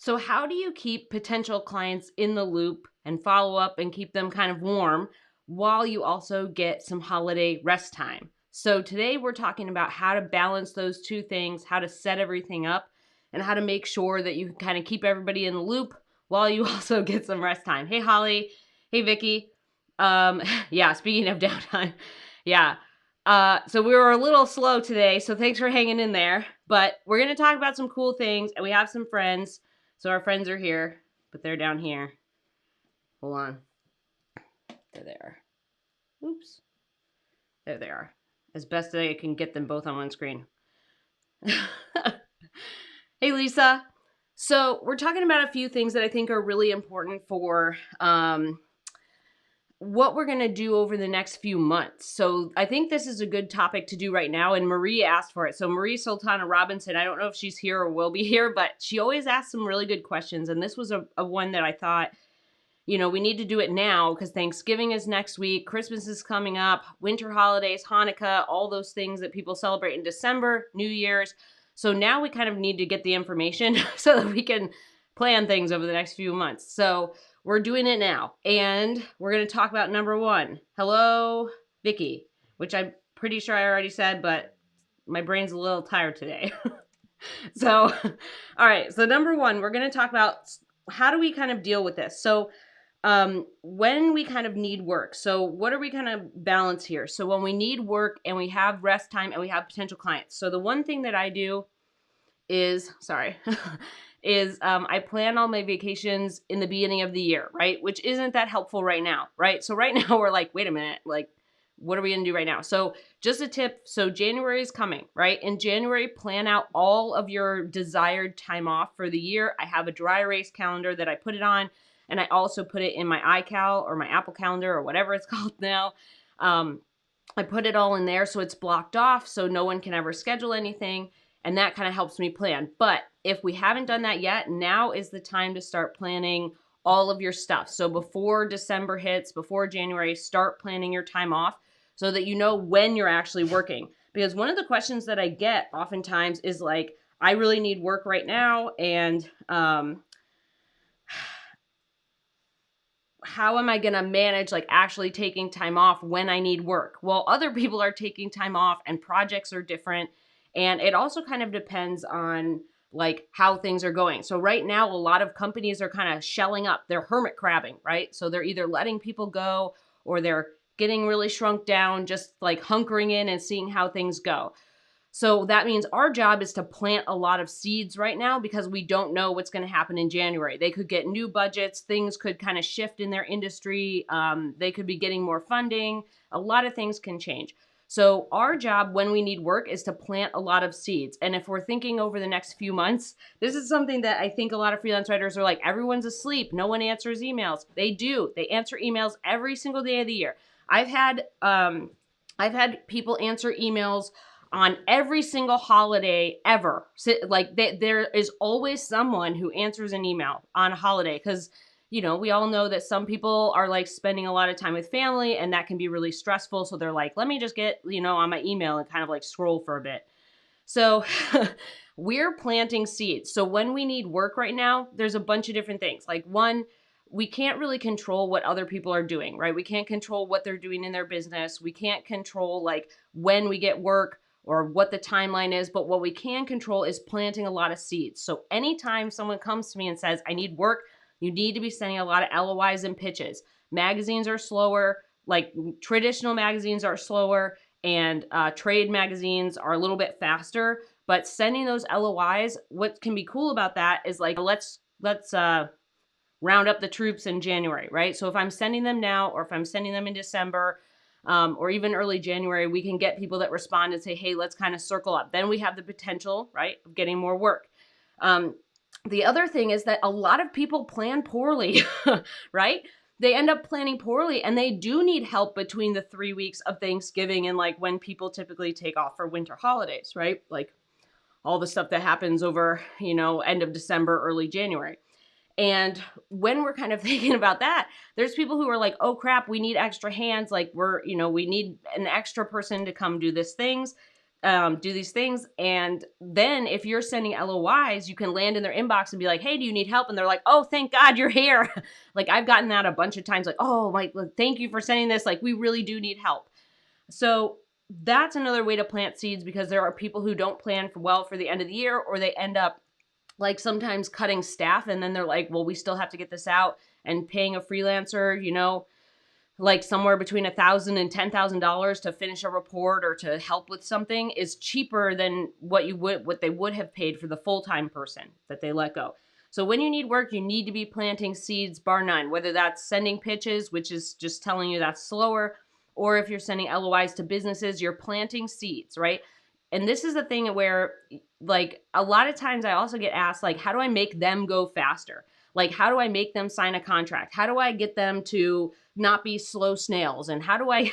So how do you keep potential clients in the loop and follow up and keep them kind of warm while you also get some holiday rest time? So today we're talking about how to balance those two things, how to set everything up, and how to make sure that you can kind of keep everybody in the loop while you also get some rest time. Hey Holly, hey Vicky. Yeah, speaking of downtime, yeah. So we were a little slow today, so thanks for hanging in there. But we're going to talk about some cool things, and we have some friends. So our friends are here, but they're down here. Hold on. There they are. Oops. There they are. As best as I can get them both on one screen. Hey, Lisa. So we're talking about a few things that I think are really important for what we're going to do over the next few months. So I think this is a good topic to do right now. And Marie asked for it. So Marie Sultana Robinson, I don't know if she's here or will be here, but she always asks some really good questions. And this was a one that I thought, we need to do it now because Thanksgiving is next week. Christmas is coming up, winter holidays, Hanukkah, all those things that people celebrate in December, New Year's. So now we kind of need to get the information so that we can plan things over the next few months. So we're doing it now. And we're going to talk about number one. Hello, Vicky, which I'm pretty sure I already said, but my brain's a little tired today. So, all right. So number one, we're going to talk about how do we kind of deal with this? So when we kind of need work. So what are we kind of balance here? So when we need work and we have rest time and we have potential clients. So the one thing that I do is, I plan all my vacations in the beginning of the year, right? Which isn't that helpful right now, right? So right now we're like, wait a minute, like, what are we going to do right now? So just a tip. So January is coming, right? In January, plan out all of your desired time off for the year. I have a dry erase calendar that I put it on. And I also put it in my iCal or my Apple Calendar or whatever it's called now. I put it all in there so it's blocked off so no one can ever schedule anything. And that kind of helps me plan. But if we haven't done that yet, now is the time to start planning all of your stuff. So before December hits, before January, start planning your time off so that you know when you're actually working. Because one of the questions that I get oftentimes is like, I really need work right now. And how am I going to manage like actually taking time off when I need work? Well, other people are taking time off and projects are different. And it also kind of depends on like how things are going. So right now, a lot of companies are kind of shelling up. They're hermit crabbing, right? So they're either letting people go or they're getting really shrunk down, just like hunkering in and seeing how things go. So that means our job is to plant a lot of seeds right now because we don't know what's going to happen in January. They could get new budgets. Things could kind of shift in their industry. They could be getting more funding. A lot of things can change. So our job when we need work is to plant a lot of seeds. And if we're thinking over the next few months, this is something that I think a lot of freelance writers are like, everyone's asleep. No one answers emails. They do. They answer emails every single day of the year. I've had people answer emails on every single holiday ever. So, like there is always someone who answers an email on a holiday because, we all know that some people are like spending a lot of time with family and that can be really stressful. So they're like, let me just get, on my email and kind of like scroll for a bit. So we're planting seeds. So when we need work right now, there's a bunch of different things. Like one, we can't really control what other people are doing, right? We can't control what they're doing in their business. We can't control like when we get work or what the timeline is, but what we can control is planting a lot of seeds. So anytime someone comes to me and says, I need work, you need to be sending a lot of LOIs and pitches. Magazines are slower, like traditional magazines are slower, and trade magazines are a little bit faster, but sending those LOIs, what can be cool about that is like, let's round up the troops in January, right? So if I'm sending them now, or if I'm sending them in December, or even early January, we can get people that respond and say, hey, let's kind of circle up. Then we have the potential, right, of getting more work. The other thing is that a lot of people plan poorly, right? They end up planning poorly and they do need help between the 3 weeks of Thanksgiving and like when people typically take off for winter holidays, right? Like all the stuff that happens over, end of December, early January. And when we're kind of thinking about that, there's people who are like, oh crap, we need extra hands. Like we need an extra person to come do these things. do these things. And then if you're sending LOIs, you can land in their inbox and be like, hey, do you need help? And they're like, oh, thank God you're here. Like I've gotten that a bunch of times, like, oh, like, thank you for sending this. Like we really do need help. So that's another way to plant seeds, because there are people who don't plan well for the end of the year, or they end up like sometimes cutting staff, and then they're like, well, we still have to get this out, and paying a freelancer, like somewhere between $1,000 and $10,000 to finish a report or to help with something is cheaper than what they would have paid for the full-time person that they let go. So when you need work, you need to be planting seeds, bar none, whether that's sending pitches, which is just telling you that's slower, or if you're sending LOIs to businesses, you're planting seeds, right? And this is the thing where, like, a lot of times I also get asked, like, how do I make them go faster? Like, how do I make them sign a contract? How do I get them to not be slow snails? And how do I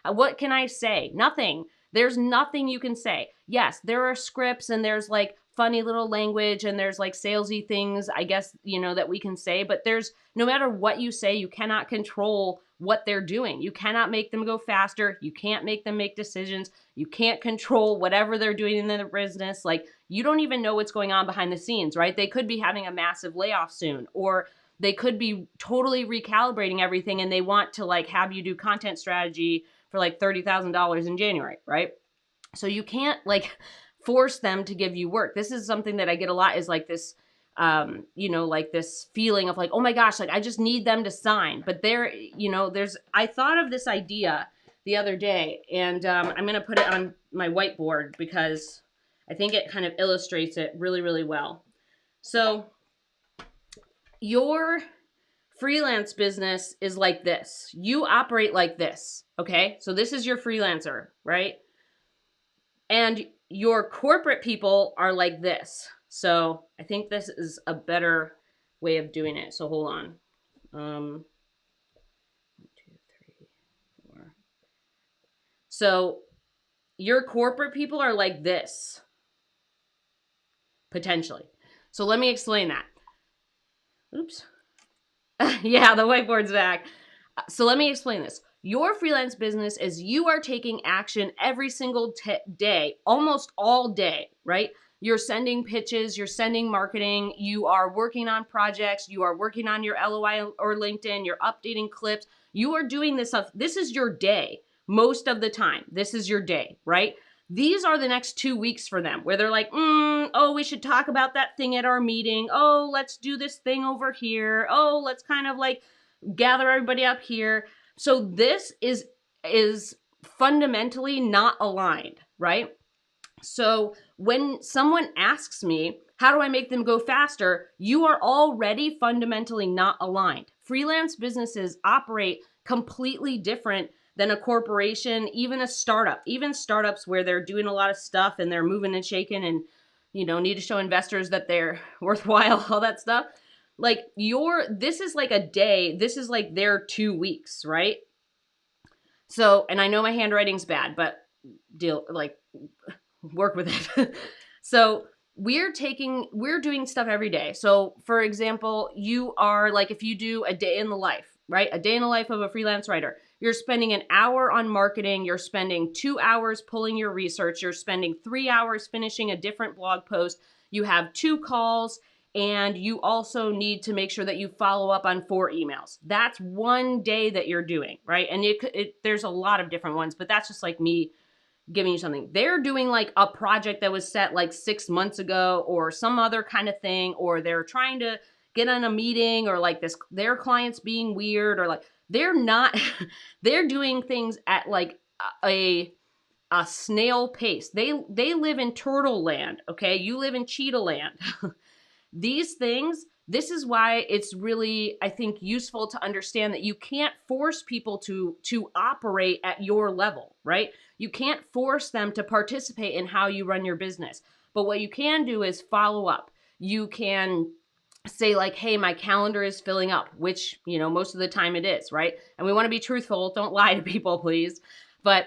what can I say? Nothing. There's nothing you can say. Yes, there are scripts and there's like funny little language and there's like salesy things, I guess, that we can say, but there's no matter what you say, you cannot control what they're doing. You cannot make them go faster. You can't make them make decisions. You can't control whatever they're doing in their business. Like, you don't even know what's going on behind the scenes, right? They could be having a massive layoff soon, or they could be totally recalibrating everything and they want to like have you do content strategy for like $30,000 in January, right? So you can't like force them to give you work. This is something that I get a lot, is like this, like this feeling of like, oh my gosh, like I just need them to sign. But I thought of this idea the other day, and I'm going to put it on my whiteboard because I think it kind of illustrates it really, really well. So your freelance business is like this. You operate like this, okay? So this is your freelancer, right? And your corporate people are like this. So I think this is a better way of doing it. So hold on. 1, 2, 3, 4. So your corporate people are like this, potentially. So let me explain that. Oops. Yeah, the whiteboard's back. So let me explain this. Your freelance business is you are taking action every single day, almost all day, right? You're sending pitches, you're sending marketing, you are working on projects, you are working on your LOI or LinkedIn, you're updating clips. You are doing this stuff. This is your day most of the time. This is your day, right? These are the next 2 weeks for them where they're like, oh, we should talk about that thing at our meeting. Oh, let's do this thing over here. Oh, let's kind of like gather everybody up here. So this is fundamentally not aligned, right? So when someone asks me, how do I make them go faster? You are already fundamentally not aligned. Freelance businesses operate completely different than a corporation, even a startup, even startups where they're doing a lot of stuff and they're moving and shaking and, need to show investors that they're worthwhile, all that stuff. Like this is like a day, this is like their 2 weeks, right? So, and I know my handwriting's bad, but work with it. So we're doing stuff every day. So for example, you are like, if you do a day in the life, right? A day in the life of a freelance writer, you're spending an hour on marketing. You're spending 2 hours pulling your research. You're spending 3 hours finishing a different blog post. You have 2 calls, and you also need to make sure that you follow up on 4 emails. That's one day that you're doing, right? And there's a lot of different ones, but that's just like me giving you something. They're doing like a project that was set like 6 months ago or some other kind of thing, or they're trying to get on a meeting, or like their clients being weird, or like they're not, they're doing things at like a snail pace. They live in turtle land, okay? You live in cheetah land. These things, this is why it's really, I think, useful to understand that you can't force people to operate at your level, right? You can't force them to participate in how you run your business. But what you can do is follow up. You can say like, hey, my calendar is filling up, which, most of the time it is, right? And we want to be truthful. Don't lie to people, please. But,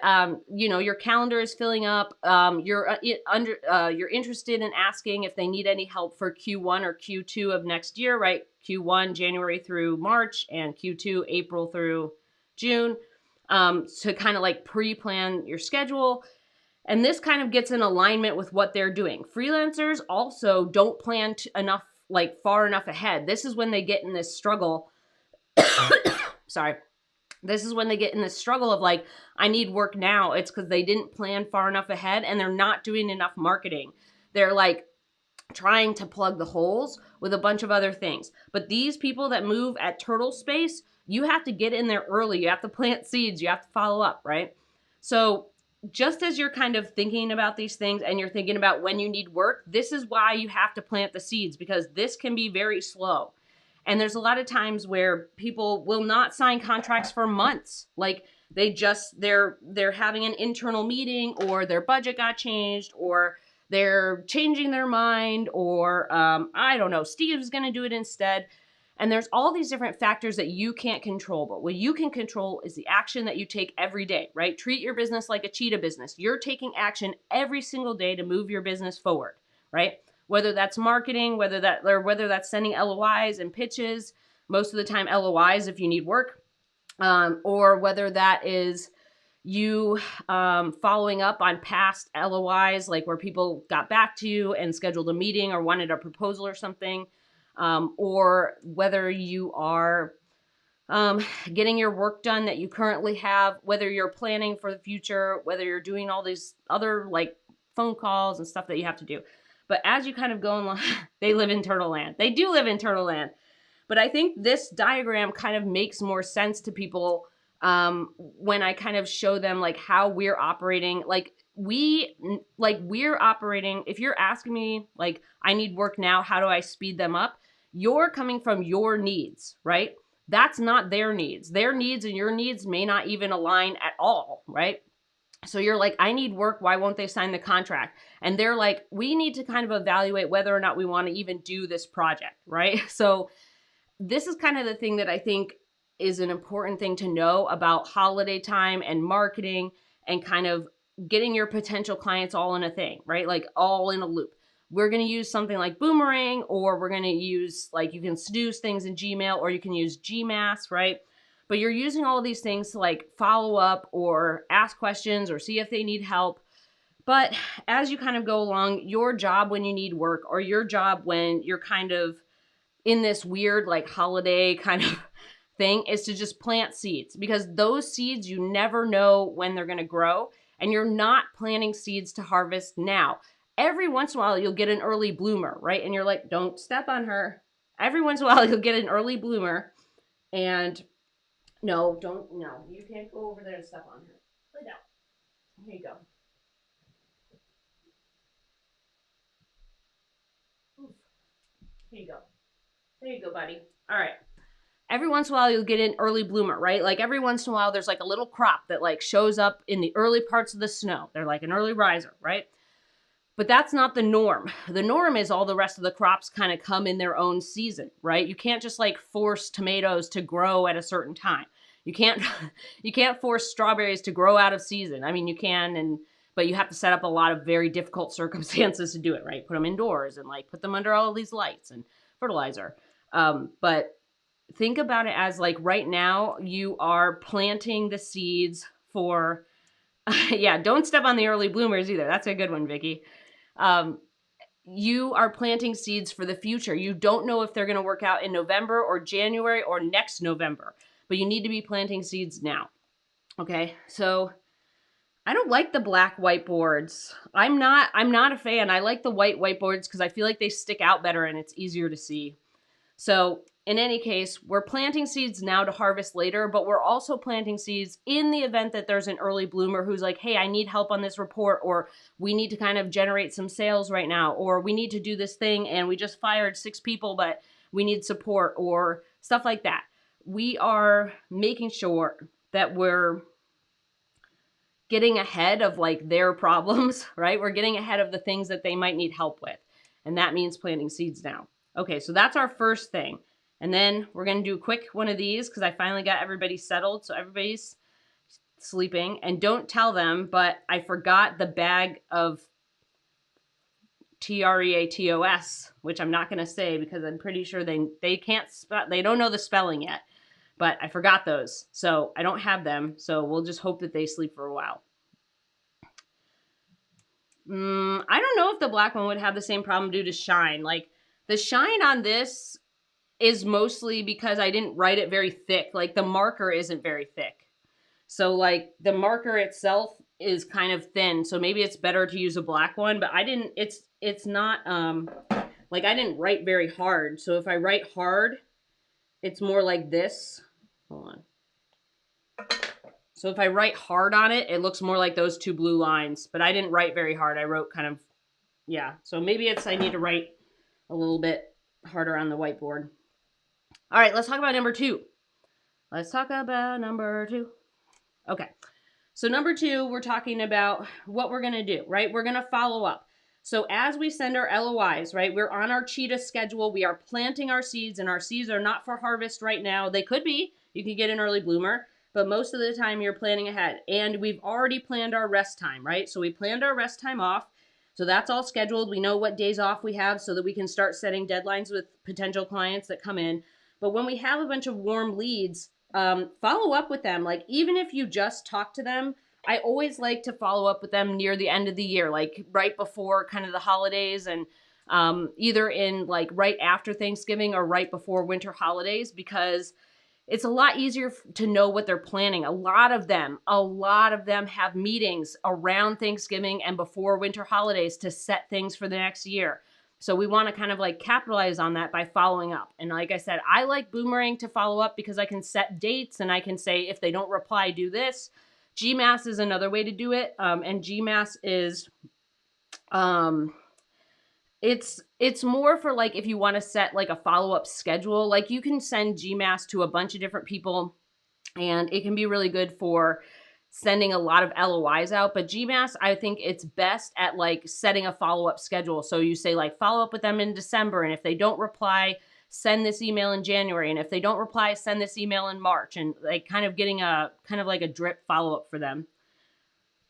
your calendar is filling up. You're interested in asking if they need any help for Q1 or Q2 of next year, right? Q1, January through March, and Q2, April through June, to kind of like pre-plan your schedule. And this kind of gets in alignment with what they're doing. Freelancers also don't plan enough, like far enough ahead. This is when they get in this struggle. Sorry. This is when they get in this struggle of like, I need work now. It's because they didn't plan far enough ahead and they're not doing enough marketing. They're like trying to plug the holes with a bunch of other things. But these people that move at turtle space, you have to get in there early. You have to plant seeds. You have to follow up, right? So just as you're kind of thinking about these things and you're thinking about when you need work, this is why you have to plant the seeds, because this can be very slow. And there's a lot of times where people will not sign contracts for months. Like they're having an internal meeting, or their budget got changed, or they're changing their mind, or I don't know, Steve's going to do it instead. And there's all these different factors that you can't control. But what you can control is the action that you take every day, right? Treat your business like a cheetah business. You're taking action every single day to move your business forward, right? Whether that's marketing, whether that's sending LOIs and pitches, most of the time LOIs if you need work, or whether that is you following up on past LOIs, like where people got back to you and scheduled a meeting or wanted a proposal or something, or whether you are getting your work done that you currently have, whether you're planning for the future, whether you're doing all these other like phone calls and stuff that you have to do. But as you kind of go along, they live in Turtle Land. They do live in Turtle Land. But I think this diagram kind of makes more sense to people when I kind of show them like how we're operating. Like we're operating. If you're asking me like, I need work now, how do I speed them up? You're coming from your needs, right? That's not their needs. Their needs and your needs may not even align at all, right? So you're like, I need work. Why won't they sign the contract? And they're like, we need to kind of evaluate whether or not we want to even do this project, right? So this is kind of the thing that I think is an important thing to know about holiday time and marketing and kind of getting your potential clients all in a thing, right? Like all in a loop. We're going to use something like Boomerang, or we're going to use like, you can snooze things in Gmail, or you can use Gmass, right? But you're using all of these things to like follow up or ask questions or see if they need help. But as you kind of go along, your job when you need work, or your job when you're kind of in this weird like holiday kind of thing, is to just plant seeds, because those seeds, you never know when they're going to grow, and you're not planting seeds to harvest now. Every once in a while, you'll get an early bloomer, right? And you're like, don't step on her. Every once in a while, you'll get an early bloomer, and no, you can't go over there and step on her. Lay down. Here you go. Oof. Here you go. There you go, buddy. All right. Every once in a while, you'll get an early bloomer, right? Like every once in a while, there's like a little crop that like shows up in the early parts of the snow. They're like an early riser, right? But that's not the norm. The norm is all the rest of the crops kind of come in their own season, right? You can't just like force tomatoes to grow at a certain time. You can't you can't force strawberries to grow out of season. I mean, you can, but you have to set up a lot of very difficult circumstances to do it, right? Put them indoors and like put them under all of these lights and fertilizer. But think about it as like right now you are planting the seeds for, yeah, don't step on the early bloomers either. That's a good one, Vicky. You are planting seeds for the future. You don't know if they're going to work out in November or January or next November, but you need to be planting seeds now. Okay. So I don't like the black whiteboards. I'm not a fan. I like the white whiteboards because I feel like they stick out better and it's easier to see. So in any case, we're planting seeds now to harvest later, but we're also planting seeds in the event that there's an early bloomer who's like, hey, I need help on this report, or we need to kind of generate some sales right now, or we need to do this thing and we just fired 6 people, but we need support, or stuff like that. We are making sure that we're getting ahead of like their problems, right? We're getting ahead of the things that they might need help with. And that means planting seeds now. Okay, so that's our first thing. And then we're going to do a quick one of these because I finally got everybody settled. So everybody's sleeping. And don't tell them, but I forgot the bag of TREATOS, which I'm not going to say because I'm pretty sure they can't spell, they don't know the spelling yet. But I forgot those. So I don't have them. So we'll just hope that they sleep for a while. I don't know if the black one would have the same problem due to shine. Like the shine on this is mostly because I didn't write it very thick. Like the marker isn't very thick. So like the marker itself is kind of thin. So maybe it's better to use a black one, but it's not like I didn't write very hard. So if I write hard, it's more like this. Hold on. So if I write hard on it, it looks more like those two blue lines, but I didn't write very hard. I wrote kind of, yeah. So maybe I need to write a little bit harder on the whiteboard. All right, let's talk about number 2. Let's talk about number 2. Okay. So number 2, we're talking about what we're going to do, right? We're going to follow up. So as we send our LOIs, right, we're on our cheetah schedule. We are planting our seeds, and our seeds are not for harvest right now. They could be. You could get an early bloomer, but most of the time you're planning ahead. And we've already planned our rest time, right? So we planned our rest time off. So that's all scheduled. We know what days off we have so that we can start setting deadlines with potential clients that come in. But when we have a bunch of warm leads, follow up with them. Like even if you just talk to them, I always like to follow up with them near the end of the year, like right before kind of the holidays, and either in like right after Thanksgiving or right before winter holidays, because it's a lot easier to know what they're planning. A lot of them have meetings around Thanksgiving and before winter holidays to set things for the next year. So we want to kind of like capitalize on that by following up. And like I said, I like Boomerang to follow up because I can set dates and I can say, if they don't reply, do this. GMass is another way to do it. And GMass is, it's more for like if you want to set like a follow-up schedule. Like you can send GMass to a bunch of different people and it can be really good for sending a lot of LOIs out. But GMass, I think it's best at like setting a follow-up schedule. So you say like follow up with them in December, and if they don't reply, send this email in January, and if they don't reply, send this email in March, and like kind of getting a kind of like a drip follow-up for them.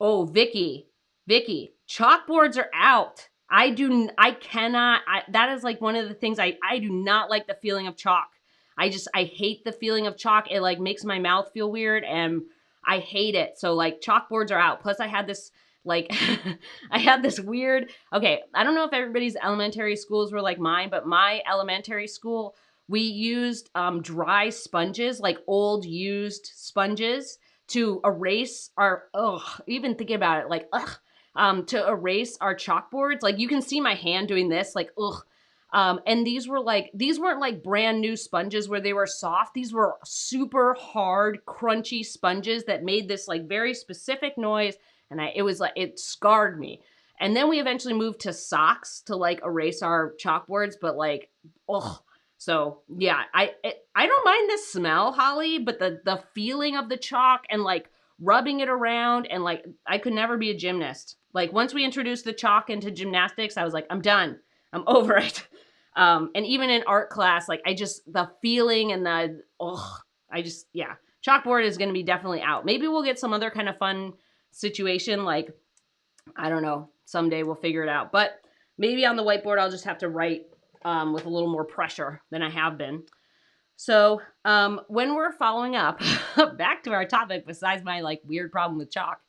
Oh, Vicky, chalkboards are out. That is like one of the things I do not like, the feeling of chalk. I hate the feeling of chalk. It like makes my mouth feel weird and I hate it. So like chalkboards are out. Plus I had this like, I had this weird, okay, I don't know if everybody's elementary schools were like mine, but my elementary school, we used dry sponges, like old used sponges to erase our, even thinking about it, like, to erase our chalkboards. Like you can see my hand doing this, like, and these weren't like brand new sponges where they were soft. These were super hard, crunchy sponges that made this like very specific noise. And it scarred me. And then we eventually moved to socks to like erase our chalkboards, but like, so yeah, I don't mind the smell, Holly, but the feeling of the chalk and like rubbing it around, and like I could never be a gymnast. Like once we introduced the chalk into gymnastics, I was like, I'm done. I'm over it. And even in art class, like the feeling and chalkboard is going to be definitely out. Maybe we'll get some other kind of fun situation. Like, I don't know, someday we'll figure it out, but maybe on the whiteboard, I'll just have to write with a little more pressure than I have been. So when we're following up, back to our topic, besides my like weird problem with chalk,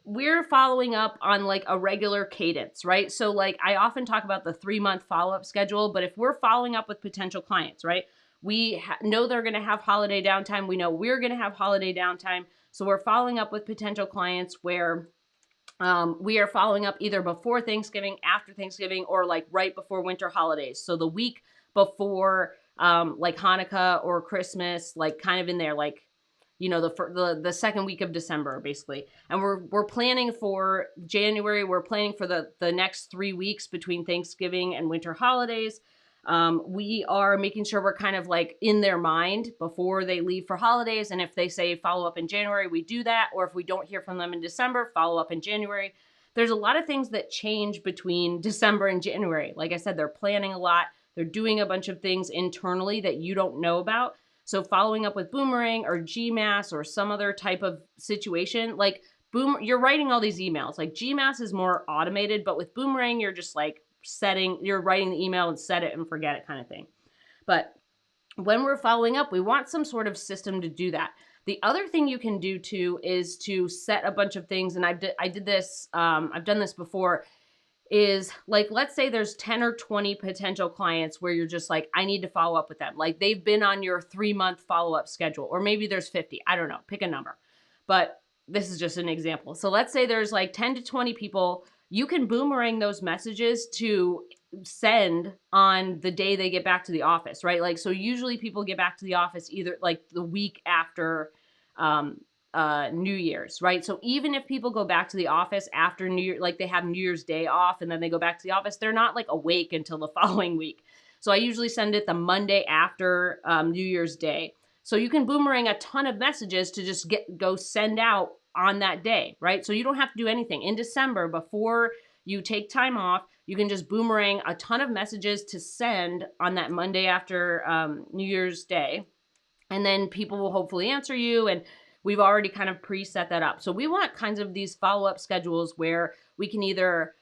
we're following up on like a regular cadence, right? So like I often talk about the 3-month follow-up schedule, but if we're following up with potential clients, right? We know they're going to have holiday downtime. We know we're going to have holiday downtime. So we're following up with potential clients where we are following up either before Thanksgiving, after Thanksgiving, or like right before winter holidays. So the week before like Hanukkah or Christmas, like kind of in there, like, you know, the second week of December, basically. And we're planning for January. We're planning for the next 3 weeks between Thanksgiving and winter holidays. We are making sure we're kind of like in their mind before they leave for holidays. And if they say follow up in January, we do that. Or if we don't hear from them in December, follow up in January. There's a lot of things that change between December and January. Like I said, they're planning a lot. They're doing a bunch of things internally that you don't know about. So following up with Boomerang or GMass or some other type of situation, like you're writing all these emails. Like GMass is more automated, but with Boomerang, you're just like you're writing the email and set it and forget it kind of thing. But when we're following up, we want some sort of system to do that. The other thing you can do too is to set a bunch of things, and I did this, I've done this before, is like, let's say there's 10 or 20 potential clients where you're just like, I need to follow up with them. Like they've been on your 3-month follow-up schedule, or maybe there's 50. I don't know, pick a number. But this is just an example. So let's say there's like 10 to 20 people. You can boomerang those messages to send on the day they get back to the office, right? Like, so usually people get back to the office either like the week after New Year's, right? So even if people go back to the office after New Year, like they have New Year's Day off and then they go back to the office, they're not like awake until the following week. So I usually send it the Monday after New Year's Day. So you can boomerang a ton of messages to just go send out on that day, right? So you don't have to do anything. In December, before you take time off, you can just boomerang a ton of messages to send on that Monday after New Year's Day. And then people will hopefully answer you, and we've already kind of preset that up. So we want kinds of these follow-up schedules where we can either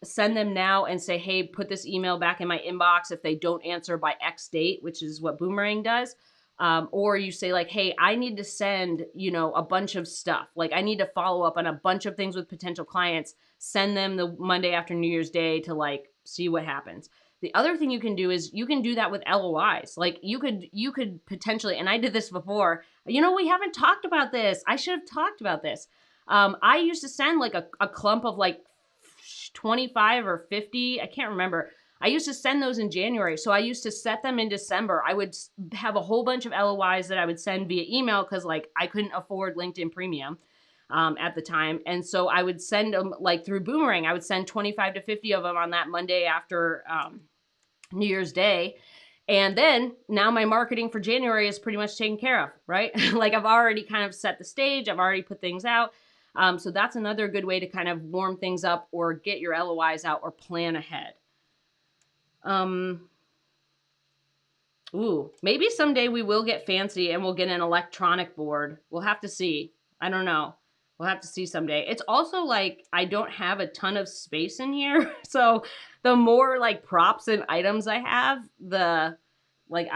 send them now and say, hey, put this email back in my inbox if they don't answer by X date, which is what Boomerang does. Or you say like, hey, I need to send, a bunch of stuff. Like I need to follow up on a bunch of things with potential clients, send them the Monday after New Year's Day to like see what happens. The other thing you can do is you can do that with LOIs. Like you could potentially, and I did this before, we haven't talked about this. I should have talked about this. I used to send like a clump of like 25 or 50. I can't remember. I used to send those in January. So I used to set them in December. I would have a whole bunch of LOIs that I would send via email because like I couldn't afford LinkedIn Premium at the time. And so I would send them like through Boomerang. I would send 25 to 50 of them on that Monday after New Year's Day. And then now my marketing for January is pretty much taken care of, right? Like I've already kind of set the stage. I've already put things out. So that's another good way to kind of warm things up or get your LOIs out or plan ahead. Maybe someday we will get fancy and we'll get an electronic board. We'll have to see. I don't know. We'll have to see someday. It's also like I don't have a ton of space in here. So the more like props and items I have, I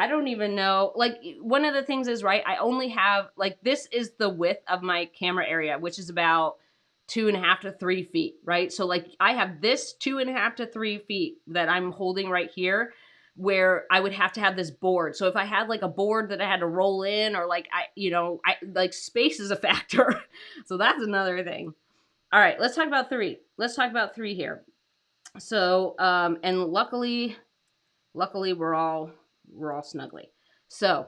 don't even know. Like one of the things is, right, I only have like, this is the width of my camera area, which is about 2.5 to 3 feet, right? So like I have this 2.5 to 3 feet that I'm holding right here, where I would have to have this board. So if I had like a board that I had to roll in, or like I like space is a factor. So that's another thing. All right, let's talk about 3. Let's talk about 3 here. So and luckily we're all snuggly. So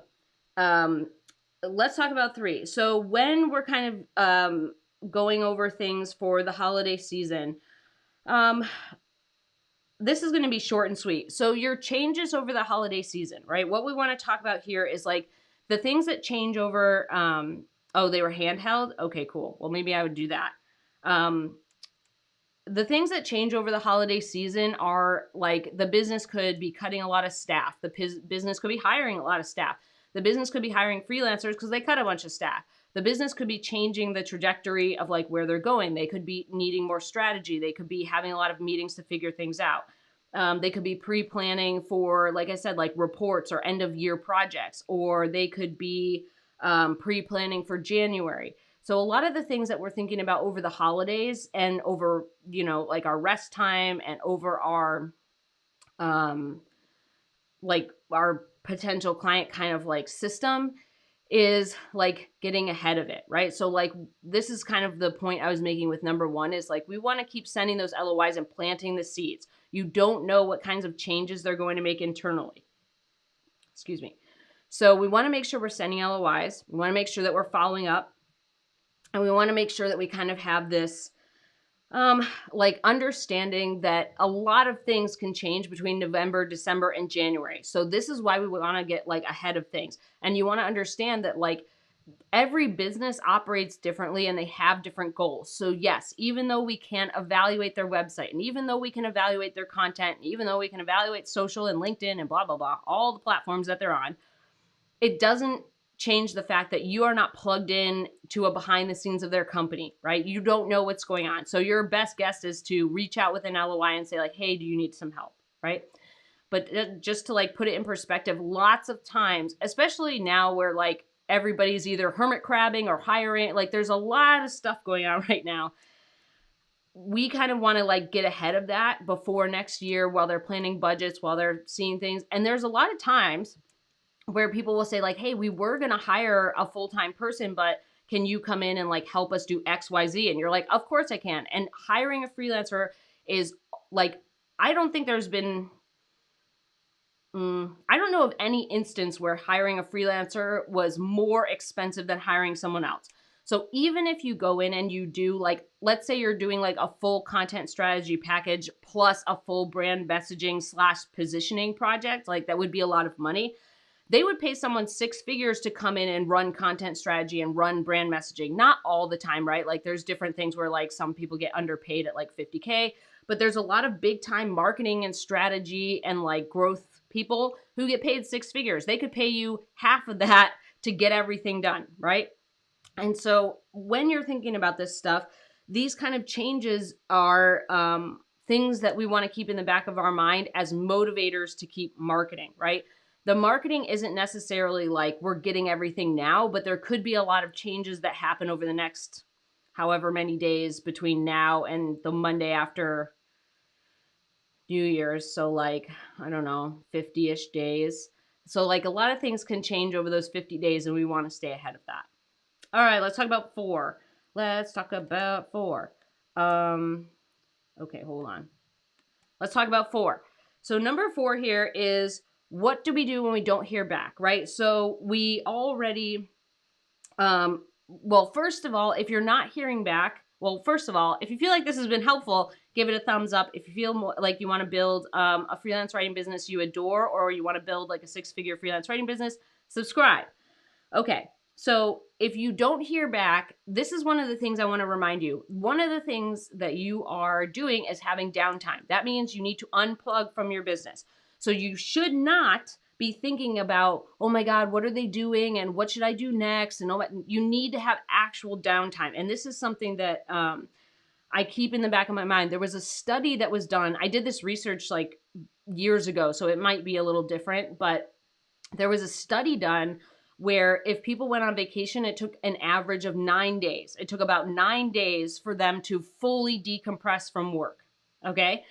let's talk about 3. So when we're kind of going over things for the holiday season, this is going to be short and sweet. So your changes over the holiday season, right? What we want to talk about here is like the things that change over. They were handheld. Okay, cool. Well, maybe I would do that. The things that change over the holiday season are like the business could be cutting a lot of staff. The business could be hiring a lot of staff. The business could be hiring freelancers because they cut a bunch of staff. The business could be changing the trajectory of like where they're going. They could be needing more strategy. They could be having a lot of meetings to figure things out. They could be pre-planning for, like I said, like reports or end of year projects, or they could be pre-planning for January. So a lot of the things that we're thinking about over the holidays and over, like our rest time and over our, like our potential client kind of like system is like getting ahead of it, right? So like this is kind of the point I was making with number 1 is like we want to keep sending those LOIs and planting the seeds. You don't know what kinds of changes they're going to make internally. Excuse me. So we want to make sure we're sending LOIs. We want to make sure that we're following up. And we want to make sure that we kind of have this like understanding that a lot of things can change between November, December, and January. So this is why we want to get like ahead of things. And you want to understand that like every business operates differently and they have different goals. So yes, even though we can evaluate their website, and even though we can evaluate their content, and even though we can evaluate social and LinkedIn and blah, blah, blah, all the platforms that they're on, it doesn't change the fact that you are not plugged in to a behind the scenes of their company, right? You don't know what's going on. So your best guess is to reach out with an LOI and say like, hey, do you need some help, right? But just to like put it in perspective, lots of times, especially now where like everybody's either hermit crabbing or hiring. Like there's a lot of stuff going on right now. We kind of want to like get ahead of that before next year while they're planning budgets, while they're seeing things. And there's a lot of times where people will say like, hey, we were going to hire a full-time person, but can you come in and like help us do XYZ? And you're like, of course I can. And hiring a freelancer is like, I don't think there's been, I don't know of any instance where hiring a freelancer was more expensive than hiring someone else. So even if you go in and you do like, let's say you're doing like a full content strategy package plus a full brand messaging / positioning project, like that would be a lot of money. They would pay someone 6 figures to come in and run content strategy and run brand messaging. Not all the time, right? Like there's different things where like some people get underpaid at like 50K, but there's a lot of big time marketing and strategy and like growth people who get paid 6 figures. They could pay you half of that to get everything done, right? And so when you're thinking about this stuff, these kind of changes are things that we want to keep in the back of our mind as motivators to keep marketing, right? The marketing isn't necessarily like we're getting everything now, but there could be a lot of changes that happen over the next however many days between now and the Monday after New Year's. So like, I don't know, 50-ish days. So like a lot of things can change over those 50 days and we want to stay ahead of that. All right, let's talk about 4. Let's talk about 4. Okay, hold on. Let's talk about 4. So number 4 here is, what do we do when we don't hear back, right? So we already, well, first of all, if you're not hearing back, well, first of all, if you feel like this has been helpful, give it a thumbs up. If you feel more like you want to build a freelance writing business you adore, or you want to build like a 6-figure freelance writing business, subscribe. Okay, so if you don't hear back, this is one of the things I want to remind you. One of the things that you are doing is having downtime. That means you need to unplug from your business. So you should not be thinking about, oh my God, what are they doing? And what should I do next? And all that. You need to have actual downtime. And this is something that I keep in the back of my mind. There was a study that was done. I did this research like years ago, so it might be a little different, but there was a study done where if people went on vacation, it took an average of 9 days. It took about 9 days for them to fully decompress from work, okay?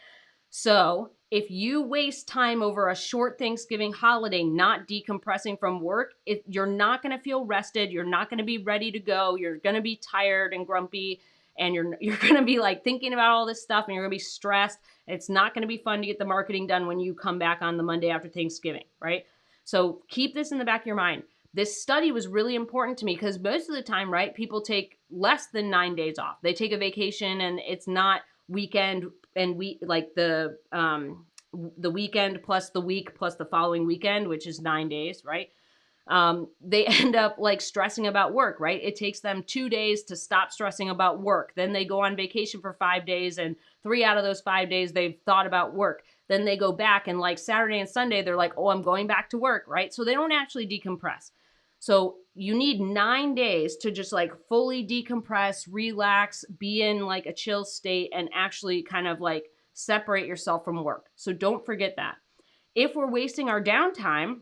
So if you waste time over a short Thanksgiving holiday not decompressing from work, you're not going to feel rested. You're not going to be ready to go. You're going to be tired and grumpy, and you're going to be like thinking about all this stuff, and you're going to be stressed. It's not going to be fun to get the marketing done when you come back on the Monday after Thanksgiving, right? So keep this in the back of your mind. This study was really important to me because most of the time, right, people take less than 9 days off. They take a vacation and it's not weekend and like the weekend plus the week plus the following weekend, which is 9 days, right? They end up like stressing about work, right? It takes them 2 days to stop stressing about work. Then they go on vacation for 5 days, and 3 out of those 5 days they've thought about work. Then they go back, and like Saturday and Sunday, they're like, oh, I'm going back to work, right? So they don't actually decompress. So you need 9 days to just like fully decompress, relax, be in like a chill state, and actually kind of like separate yourself from work. So don't forget that. If we're wasting our downtime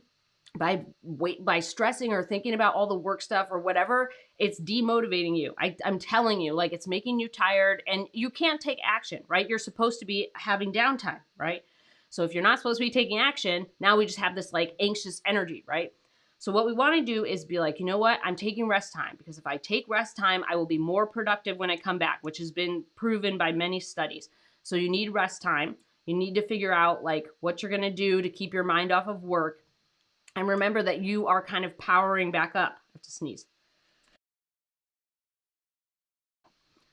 by stressing or thinking about all the work stuff or whatever, it's demotivating you. I'm telling you, like, it's making you tired and you can't take action, right? You're supposed to be having downtime, right? So if you're not supposed to be taking action, now we just have this like anxious energy, right? So what we want to do is be like, you know what? I'm taking rest time, because if I take rest time, I will be more productive when I come back, which has been proven by many studies. So you need rest time. You need to figure out like what you're going to do to keep your mind off of work. And remember that you are kind of powering back up. I have to sneeze.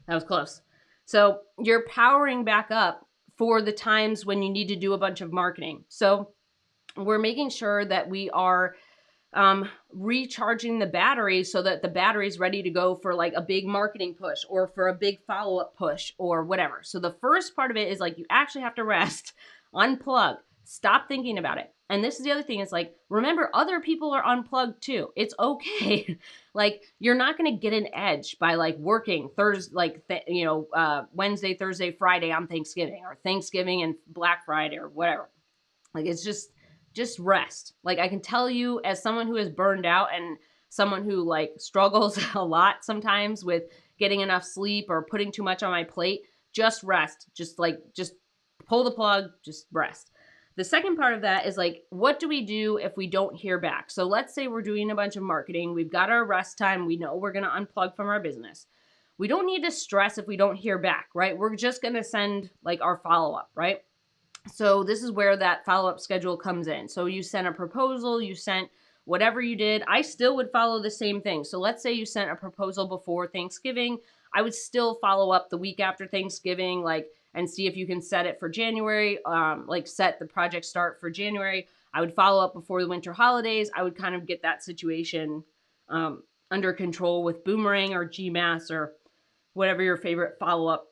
That was close. So you're powering back up for the times when you need to do a bunch of marketing. So we're making sure that we are recharging the battery so that the battery is ready to go for like a big marketing push or for a big follow-up push or whatever. So the first part of it is like you actually have to rest, unplug, stop thinking about it. And this is the other thing, is like, remember, other people are unplugged too. It's okay. Like, you're not going to get an edge by like working Wednesday, Thursday, Friday on Thanksgiving, or Thanksgiving and Black Friday or whatever. Like, it's just rest. Like, I can tell you, as someone who is burned out, and someone who like struggles a lot sometimes with getting enough sleep or putting too much on my plate, just rest. Just pull the plug, just rest. The second part of that is like, what do we do if we don't hear back? So let's say we're doing a bunch of marketing. We've got our rest time. We know we're going to unplug from our business. We don't need to stress if we don't hear back, right? We're just going to send like our follow-up, right? So this is where that follow-up schedule comes in. So you sent a proposal, you sent whatever you did. I still would follow the same thing. So let's say you sent a proposal before Thanksgiving. I would still follow up the week after Thanksgiving, like, and see if you can set it for January, like set the project start for January. I would follow up before the winter holidays. I would kind of get that situation under control with Boomerang or GMass or whatever your favorite follow-up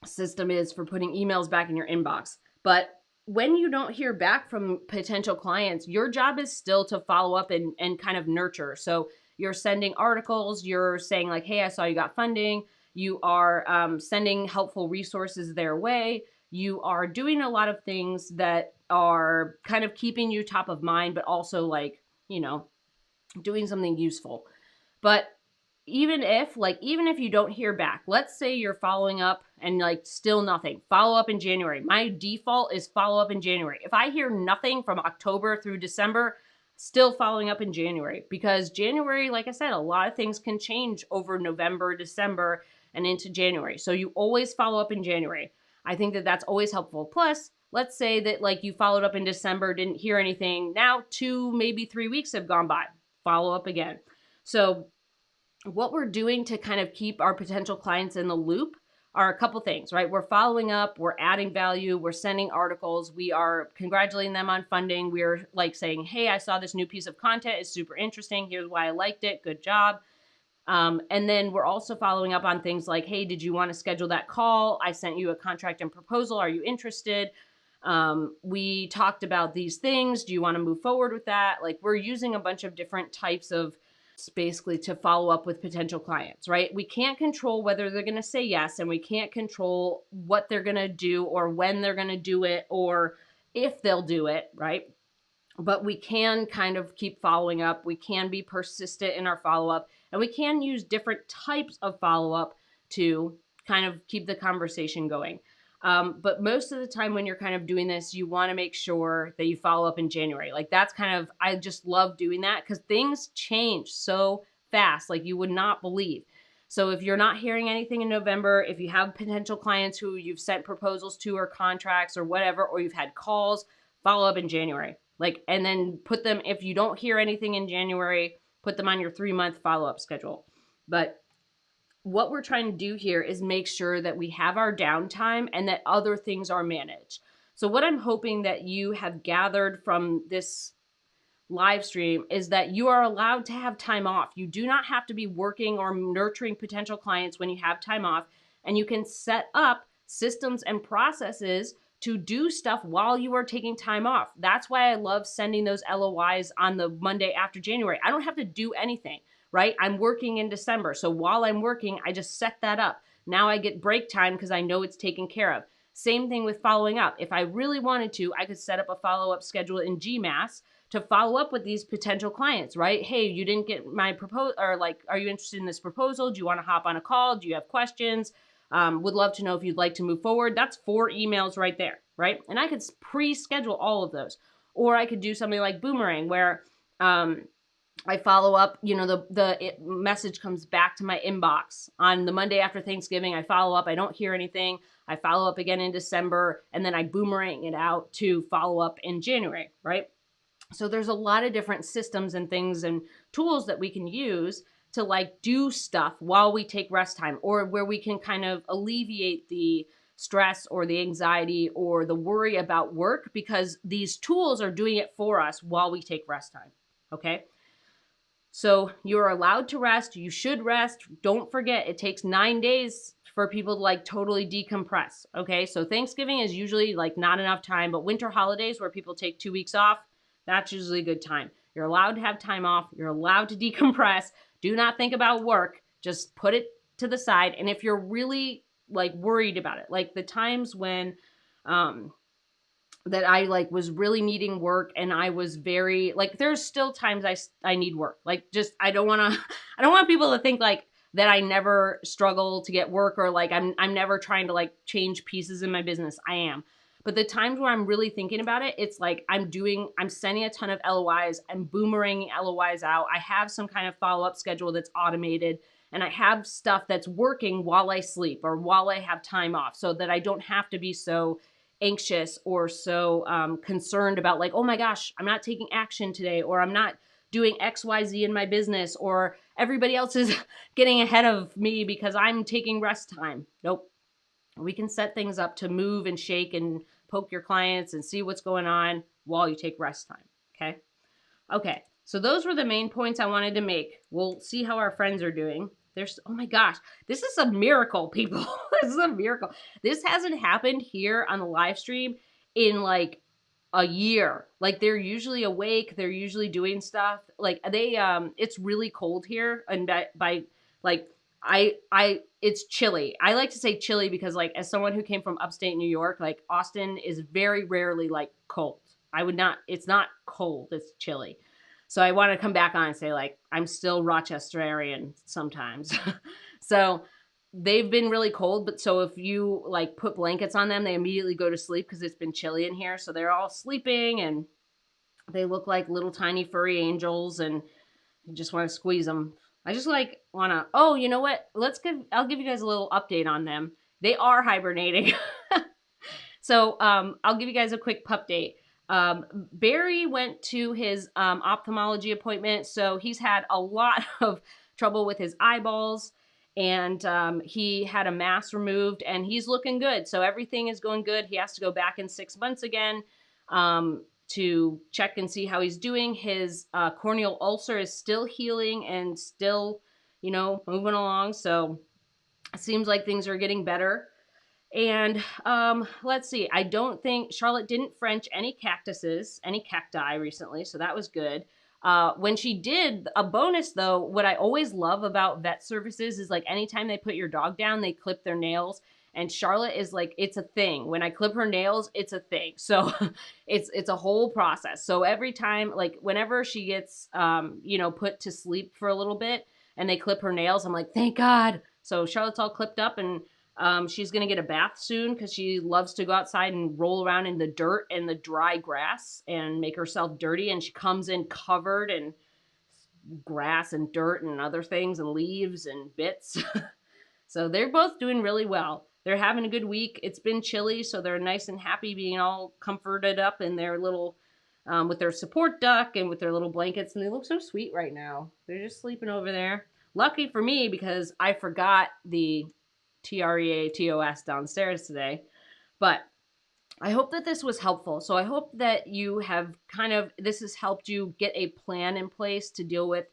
system is for putting emails back in your inbox. But when you don't hear back from potential clients, your job is still to follow up and kind of nurture. So you're sending articles, you're saying like, hey, I saw you got funding. You are sending helpful resources their way. You are doing a lot of things that are kind of keeping you top of mind, but also like, doing something useful. But even if you don't hear back, let's say you're following up and like still nothing, follow up in January. My default is follow up in January. If I hear nothing from October through December, still following up in January, because January, like I said, a lot of things can change over November, December, and into January. So you always follow up in January. I think that that's always helpful. Plus, let's say that like you followed up in December, didn't hear anything. Now 2, maybe 3 weeks have gone by. Follow up again. So what we're doing to kind of keep our potential clients in the loop are a couple things, right? We're following up, we're adding value, we're sending articles, we are congratulating them on funding. We're like saying, hey, I saw this new piece of content. It's super interesting. Here's why I liked it. Good job. And then we're also following up on things like, hey, did you want to schedule that call? I sent you a contract and proposal. Are you interested? We talked about these things. Do you want to move forward with that? Like we're using a bunch of different types of basically to follow up with potential clients, right? We can't control whether they're going to say yes, and we can't control what they're going to do or when they're going to do it or if they'll do it, right? But we can kind of keep following up. We can be persistent in our follow-up, and we can use different types of follow-up to kind of keep the conversation going. But most of the time when you're kind of doing this, you want to make sure that you follow up in January. Like that's kind of, I just love doing that because things change so fast, like you would not believe. So if you're not hearing anything in November, if you have potential clients who you've sent proposals to or contracts or whatever, or you've had calls, follow up in January. Like, and then put them, if you don't hear anything in January, put them on your 3-month follow-up schedule. But what we're trying to do here is make sure that we have our downtime and that other things are managed. So what I'm hoping that you have gathered from this live stream is that you are allowed to have time off. You do not have to be working or nurturing potential clients when you have time off, and you can set up systems and processes to do stuff while you are taking time off. That's why I love sending those LOIs on the Monday after January. I don't have to do anything, right? I'm working in December. So while I'm working, I just set that up. Now I get break time because I know it's taken care of. Same thing with following up. If I really wanted to, I could set up a follow-up schedule in GMass to follow up with these potential clients, right? Hey, you didn't get my proposal, or like, are you interested in this proposal? Do you want to hop on a call? Do you have questions? Would love to know if you'd like to move forward. That's 4 emails right there, right? And I could pre-schedule all of those. Or I could do something like Boomerang where I follow up, the message comes back to my inbox on the Monday after Thanksgiving. I follow up. I don't hear anything. I follow up again in December, and then I boomerang it out to follow up in January, right? So there's a lot of different systems and things and tools that we can use to like do stuff while we take rest time, or where we can kind of alleviate the stress or the anxiety or the worry about work, because these tools are doing it for us while we take rest time. Okay. So you're allowed to rest. You should rest. Don't forget, it takes 9 days for people to like totally decompress. Okay. So Thanksgiving is usually like not enough time, but winter holidays where people take 2 weeks off, that's usually a good time. You're allowed to have time off. You're allowed to decompress. Do not think about work. Just put it to the side. And if you're really like worried about it, like the times when, that I like was really needing work, and I was very like, there's still times I need work. Like, just I don't want to I don't want people to think like that I never struggle to get work, or like I'm never trying to like change pieces in my business. I am. But the times where I'm really thinking about it, it's like I'm sending a ton of LOIs, I'm boomeranging LOIs out. I have some kind of follow-up schedule that's automated, and I have stuff that's working while I sleep or while I have time off, so that I don't have to be so anxious or so concerned about like, oh my gosh, I'm not taking action today, or I'm not doing XYZ in my business, or everybody else is getting ahead of me because I'm taking rest time. Nope. We can set things up to move and shake and poke your clients and see what's going on while you take rest time. Okay. Okay. So those were the main points I wanted to make. We'll see how our friends are doing. Oh my gosh, this is a miracle, people. This is a miracle. This hasn't happened here on the live stream in like a year. Like, they're usually awake, they're usually doing stuff. Like, it's really cold here, and by like it's chilly. I like to say chilly because, like, as someone who came from upstate New York, like, Austin is very rarely like cold. It's not cold, it's chilly. So I want to come back on and say, like, I'm still Rochesterian sometimes. So they've been really cold, but so if you like put blankets on them, they immediately go to sleep because it's been chilly in here. So they're all sleeping, and they look like little tiny furry angels, and you just want to squeeze them. I just like want to, oh, you know what? I'll give you guys a little update on them. They are hibernating. So I'll give you guys a quick pup date. Barry went to his ophthalmology appointment. So he's had a lot of trouble with his eyeballs, and he had a mass removed, and he's looking good. So everything is going good. He has to go back in 6 months again to check and see how he's doing. His corneal ulcer is still healing and still, moving along. So it seems like things are getting better. And let's see. I don't think Charlotte didn't French any cacti recently, so that was good. When she did, a bonus though, what I always love about vet services is like anytime they put your dog down, they clip their nails. And Charlotte is like, it's a thing. When I clip her nails, it's a thing. So it's a whole process. So every time, like whenever she gets put to sleep for a little bit and they clip her nails, I'm like, thank God. So Charlotte's all clipped up, and she's going to get a bath soon because she loves to go outside and roll around in the dirt and the dry grass and make herself dirty. And she comes in covered in grass and dirt and other things and leaves and bits. So they're both doing really well. They're having a good week. It's been chilly, so they're nice and happy being all comforted up in their little, with their support duck and with their little blankets. And they look so sweet right now. They're just sleeping over there. Lucky for me, because I forgot the TREATOS downstairs today. But I hope that this was helpful. So I hope that you have this has helped you get a plan in place to deal with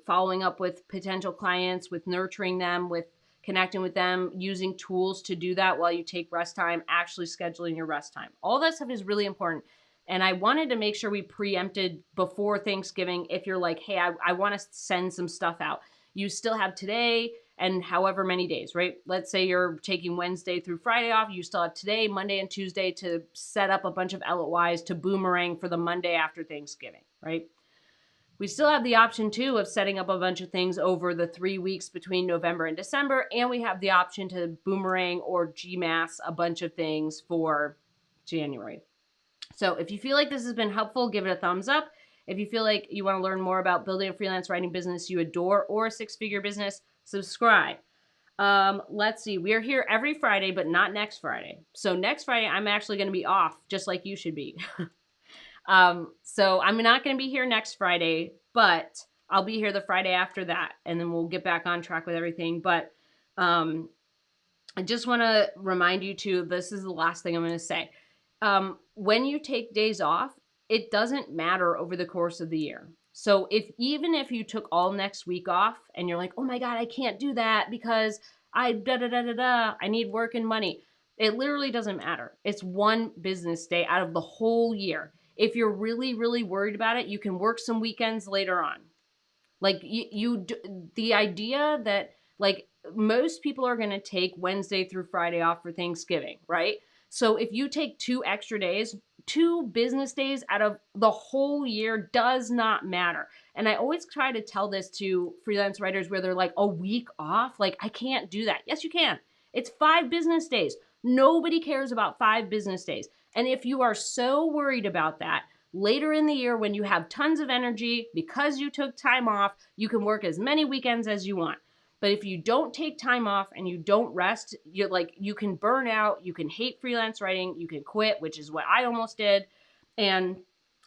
following up with potential clients, with nurturing them, with connecting with them, using tools to do that while you take rest time, actually scheduling your rest time. All that stuff is really important. And I wanted to make sure we preempted before Thanksgiving. If you're like, hey, I want to send some stuff out, you still have today and however many days, right? Let's say you're taking Wednesday through Friday off. You still have today, Monday, and Tuesday to set up a bunch of LOIs to boomerang for the Monday after Thanksgiving, right? We still have the option too of setting up a bunch of things over the 3 weeks between November and December. And we have the option to boomerang or GMAS a bunch of things for January. So if you feel like this has been helpful, give it a thumbs up. If you feel like you want to learn more about building a freelance writing business you adore or a six-figure business, subscribe. Let's see. We are here every Friday, but not next Friday. So next Friday, I'm actually going to be off, just like you should be. So I'm not going to be here next Friday, but I'll be here the Friday after that, and then we'll get back on track with everything. But I just want to remind you too, this is the last thing I'm going to say. When you take days off, it doesn't matter over the course of the year. So even if you took all next week off and you're like, oh my God, I can't do that because I need work and money. It literally doesn't matter. It's one business day out of the whole year. If you're really, really worried about it, you can work some weekends later on. Like the idea that like most people are going to take Wednesday through Friday off for Thanksgiving, right? So if you take 2 extra days, 2 business days out of the whole year does not matter. And I always try to tell this to freelance writers where they're like, a week off? Like, I can't do that. Yes, you can. It's 5 business days. Nobody cares about 5 business days. And if you are so worried about that, later in the year when you have tons of energy because you took time off, you can work as many weekends as you want. But if you don't take time off and you don't rest, you can burn out, you can hate freelance writing, you can quit, which is what I almost did. And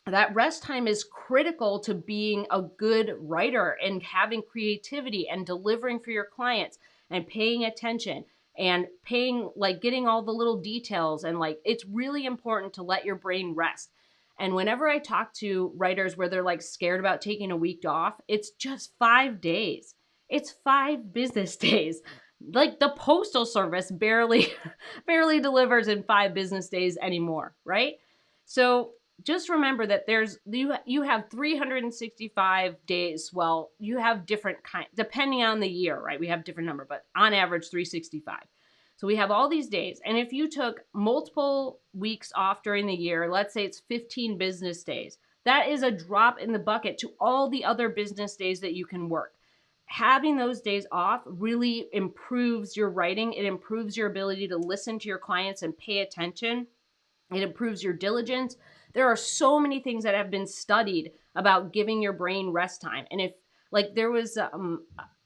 that rest time is critical to being a good writer and having creativity and delivering for your clients and paying attention and getting all the little details. And it's really important to let your brain rest. And whenever I talk to writers where they're scared about taking a week off, it's just 5 days. It's 5 business days. Like the postal service barely delivers in 5 business days anymore, right? So just remember that you have 365 days. Well, you have different kind depending on the year, right? We have different number, but on average 365. So we have all these days. And if you took multiple weeks off during the year, let's say it's 15 business days, that is a drop in the bucket to all the other business days that you can work. Having those days off really improves your writing. It improves your ability to listen to your clients and pay attention. It improves your diligence. There are so many things that have been studied about giving your brain rest time. And if there was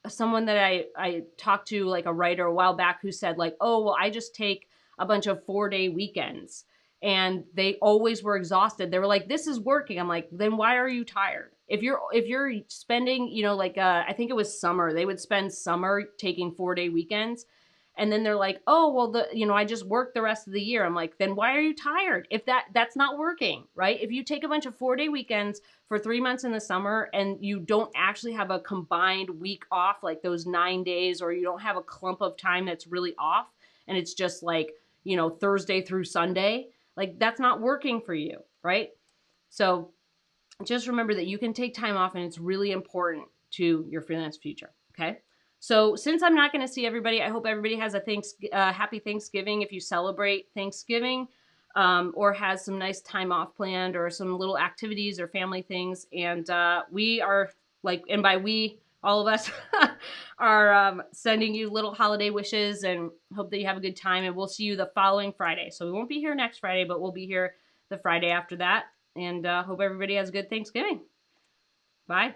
someone that I talked to, like a writer a while back, who said oh, well, I just take a bunch of 4-day weekends, and they always were exhausted. They were like, this is working. I'm like, then why are you tired? If you're spending, I think it was summer, they would spend summer taking 4-day weekends. And then they're like, oh, well, I just work the rest of the year. I'm like, then why are you tired? If that's not working, right? If you take a bunch of 4-day weekends for 3 months in the summer and you don't actually have a combined week off, like those 9 days, or you don't have a clump of time that's really off, and it's just Thursday through Sunday, that's not working for you, right? So just remember that you can take time off, and it's really important to your freelance future, okay? So since I'm not going to see everybody, I hope everybody has a happy Thanksgiving if you celebrate Thanksgiving, or has some nice time off planned, or some little activities or family things. And we are and by we, all of us are sending you little holiday wishes, and hope that you have a good time. And we'll see you the following Friday. So we won't be here next Friday, but we'll be here the Friday after that. And hope everybody has a good Thanksgiving. Bye.